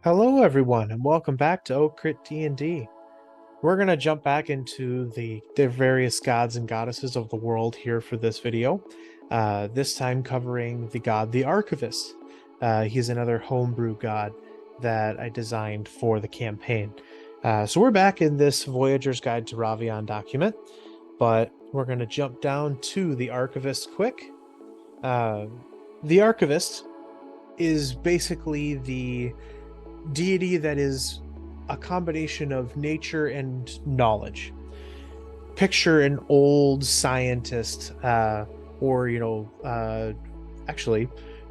Hello, everyone, and welcome back to Oak Crit D&D. We're going to jump back into the various gods and goddesses of the world here for this video. This time covering the god, the Archivist. He's another homebrew god that I designed for the campaign. So we're back in this Voyager's Guide to Ravion document, but we're going to jump down to the Archivist quick. The Archivist is basically the deity that is a combination of nature and knowledge. Picture an old scientist, actually,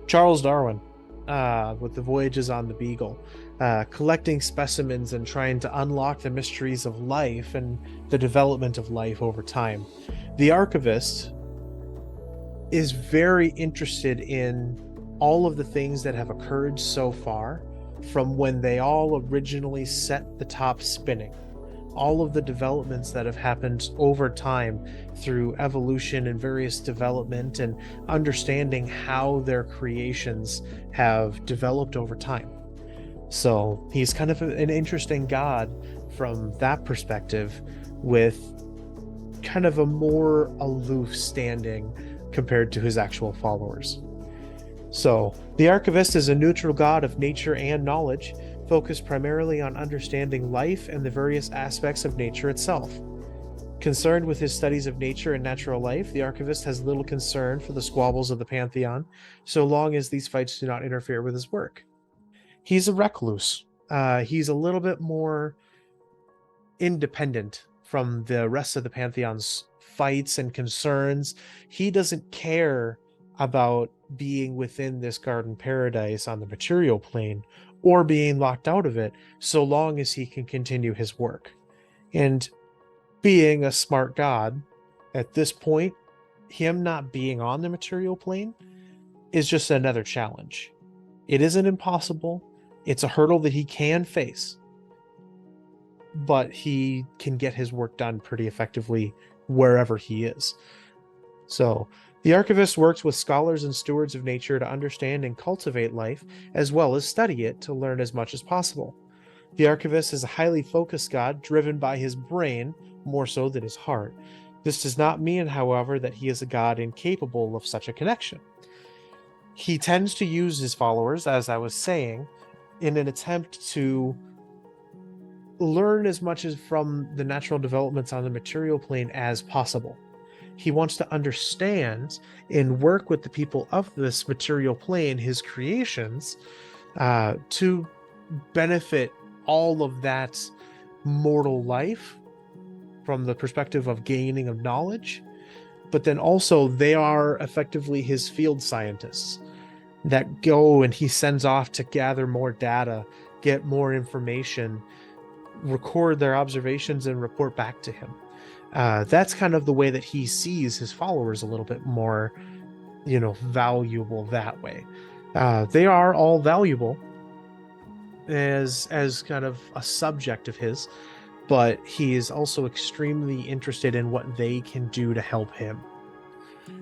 Charles Darwin, with the Voyages on the Beagle, collecting specimens and trying to unlock the mysteries of life and the development of life over time. The Archivist is very interested in all of the things that have occurred so far from when they all originally set the top spinning, all of the developments that have happened over time through evolution and various development and understanding how their creations have developed over time. So he's kind of an interesting god from that perspective, with kind of a more aloof standing compared to his actual followers. So, the Archivist is a neutral god of nature and knowledge, focused primarily on understanding life and the various aspects of nature itself. Concerned with his studies of nature and natural life, the Archivist has little concern for the squabbles of the Pantheon, so long as these fights do not interfere with his work. He's a recluse. He's a little bit more independent from the rest of the Pantheon's fights and concerns. He doesn't care about being within this garden paradise on the material plane or being locked out of it, so long as he can continue his work. And being a smart god, at this point, him not being on the material plane is just another challenge. It isn't impossible. It's a hurdle that he can face, but he can get his work done pretty effectively wherever he is. So, the Archivist works with scholars and stewards of nature to understand and cultivate life, as well as study it to learn as much as possible. The Archivist is a highly focused god, driven by his brain more so than his heart. This does not mean, however, that he is a god incapable of such a connection. He tends to use his followers, as I was saying, in an attempt to learn as much as from the natural developments on the material plane as possible. He wants to understand and work with the people of this material plane, his creations, to benefit all of that mortal life from the perspective of gaining of knowledge. But then also they are effectively his field scientists that go and he sends off to gather more data, get more information, record their observations, and report back to him. That's kind of the way that he sees his followers a little bit more, valuable that way. They are all valuable as kind of a subject of his, but he is also extremely interested in what they can do to help him.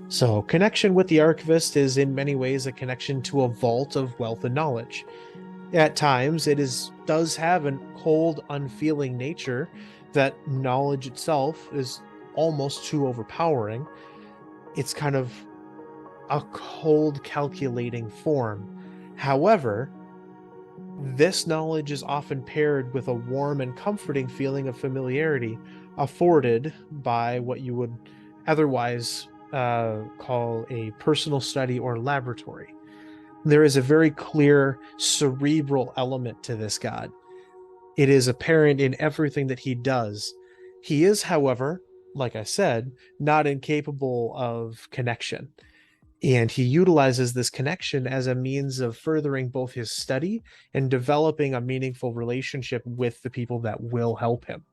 So, connection with the Archivist is in many ways a connection to a vault of wealth and knowledge. At times, does have a cold, unfeeling nature that knowledge itself is almost too overpowering. It's kind of a cold, calculating form. However, this knowledge is often paired with a warm and comforting feeling of familiarity afforded by what you would otherwise call a personal study or laboratory. There is a very clear cerebral element to this god. It is apparent in everything that he does. He is, however, like I said, not incapable of connection. And he utilizes this connection as a means of furthering both his study and developing a meaningful relationship with the people that will help him.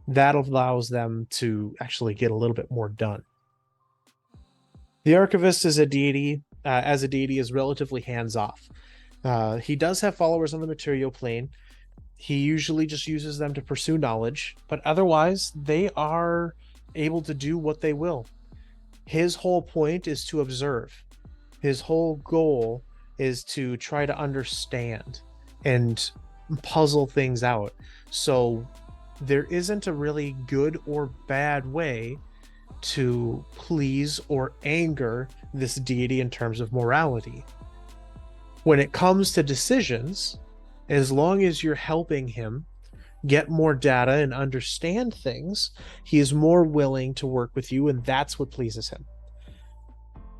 That allows them to actually get a little bit more done. The Archivist is a deity, as a deity, is relatively hands-off. He does have followers on the material plane. He usually just uses them to pursue knowledge, but otherwise they are able to do what they will. His whole point is to observe. His whole goal is to try to understand and puzzle things out. So there isn't a really good or bad way to please or anger this deity in terms of morality. When it comes to decisions, as long as you're helping him get more data and understand things, he is more willing to work with you, and that's what pleases him.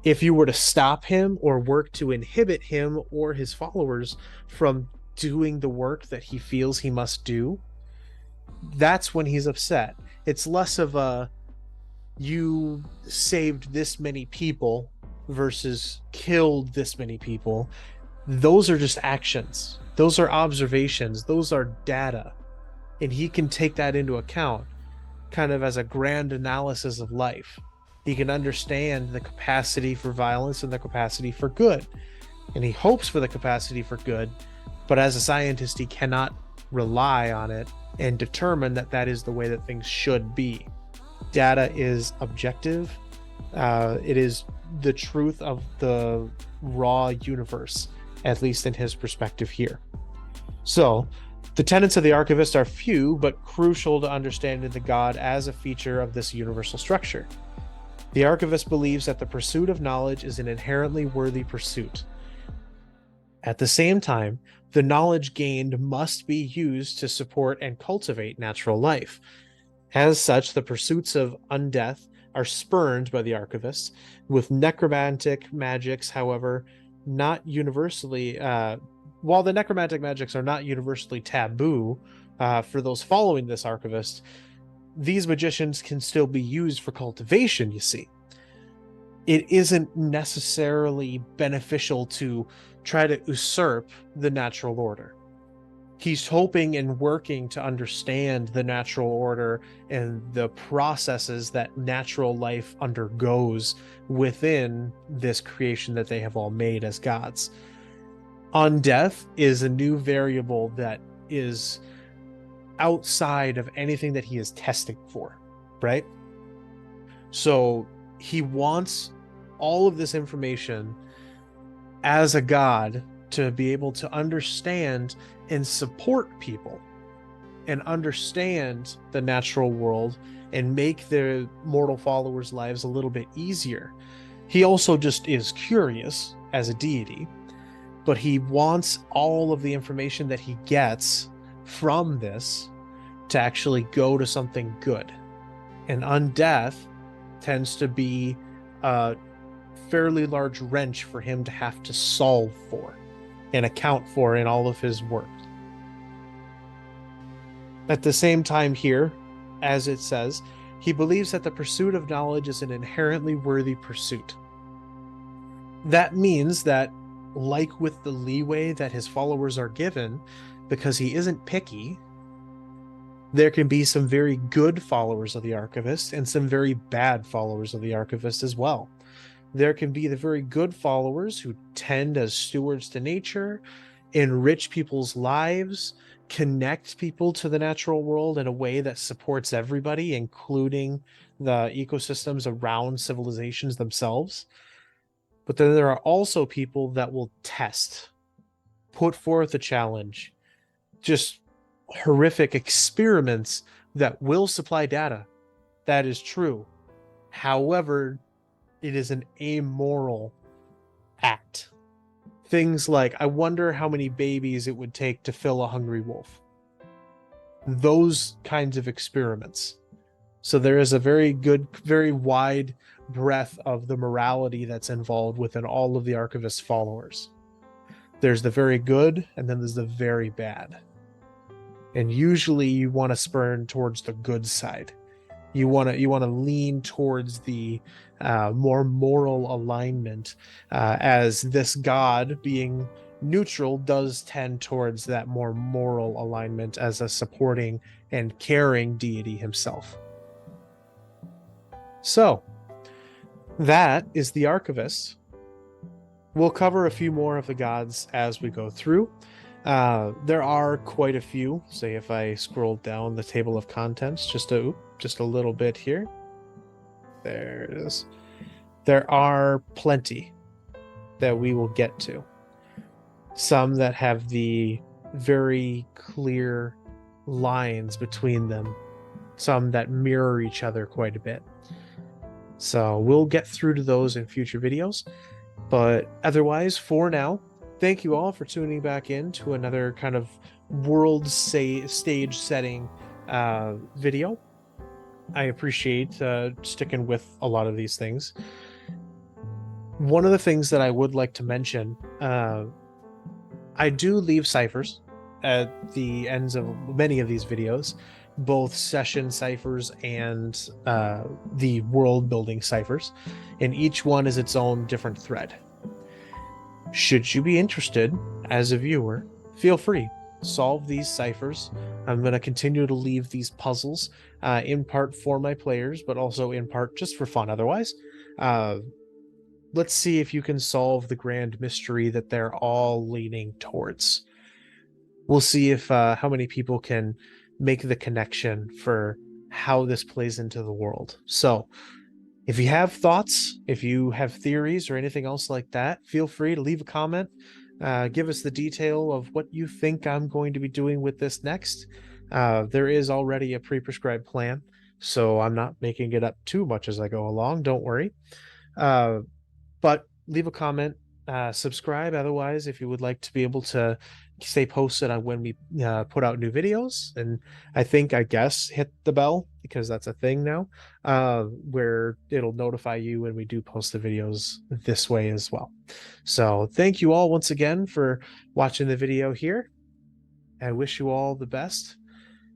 If you were to stop him or work to inhibit him or his followers from doing the work that he feels he must do, that's when he's upset. It's less of a you saved this many people versus killed this many people. Those are just actions. Those are observations. Those are data. And he can take that into account kind of as a grand analysis of life. He can understand the capacity for violence and the capacity for good. And he hopes for the capacity for good, but as a scientist, he cannot rely on it and determine that that is the way that things should be. Data is objective. It is the truth of the raw universe, at least in his perspective here. So, the tenets of the Archivist are few, but crucial to understanding the God as a feature of this universal structure. The Archivist believes that the pursuit of knowledge is an inherently worthy pursuit. At the same time, the knowledge gained must be used to support and cultivate natural life. As such, the pursuits of undeath are spurned by the Archivists, with necromantic magics, however, not universally while the necromantic magics are not universally taboo for those following this Archivist, these magicians can still be used for cultivation, you see. It isn't necessarily beneficial to try to usurp the natural order. He's hoping and working to understand the natural order and the processes that natural life undergoes within this creation that they have all made as gods. Undeath is a new variable that is outside of anything that he is testing for, right? So he wants all of this information as a god to be able to understand and support people and understand the natural world and make their mortal followers' lives a little bit easier. He also just is curious as a deity, but he wants all of the information that he gets from this to actually go to something good. And undeath tends to be a fairly large wrench for him to have to solve for and account for in all of his work. At the same time here, as it says, he believes that the pursuit of knowledge is an inherently worthy pursuit. That means that, like with the leeway that his followers are given, because he isn't picky, there can be some very good followers of the Archivist and some very bad followers of the Archivist as well. There can be the very good followers who tend as stewards to nature, enrich people's lives, connect people to the natural world in a way that supports everybody, including the ecosystems around civilizations themselves. But then there are also people that will test, put forth a challenge, just horrific experiments that will supply data. That is true. However, it is an amoral act. Things like, I wonder how many babies it would take to fill a hungry wolf. Those kinds of experiments. So there is a very good, very wide breadth of the morality that's involved within all of the Archivist followers. There's the very good, and then there's the very bad. And usually you want to spurn towards the good side. You want to lean towards the more moral alignment, as this god, being neutral, does tend towards that more moral alignment as a supporting and caring deity himself. So, that is the Archivist. We'll cover a few more of the gods as we go through. There are quite a few. Say if I scroll down the table of contents just a little bit here. There it is. There are plenty that we will get to. some that have the very clear lines between them, some that mirror each other quite a bit. So we'll get through to those in future videos. But otherwise, for now, thank you all for tuning back in to another kind of stage setting video. I appreciate sticking with a lot of these things. One of the things that I would like to mention, I do leave ciphers at the ends of many of these videos, both session ciphers and the world building ciphers, and each one is its own different thread. Should you be interested as a viewer, feel free, solve these ciphers. I'm going to continue to leave these puzzles in part for my players, but also in part just for fun otherwise. Let's see if you can solve the grand mystery that they're all leaning towards. We'll see if how many people can make the connection for how this plays into the world. So if you have thoughts, if you have theories or anything else like that, feel free to leave a comment. Give us the detail of what you think I'm going to be doing with this next. There is already a pre-prescribed plan, so I'm not making it up too much as I go along. Don't worry. But leave a comment, subscribe otherwise if you would like to be able to stay posted on when we put out new videos. And I guess hit the bell, because that's a thing now, where it'll notify you when we do post the videos this way as well. So thank you all once again for watching the video here. I wish you all the best.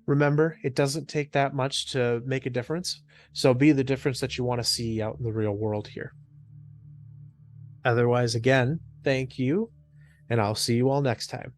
Remember, it doesn't take that much to make a difference, so be the difference that you want to see out in the real world here. Otherwise, again, thank you, and I'll see you all next time.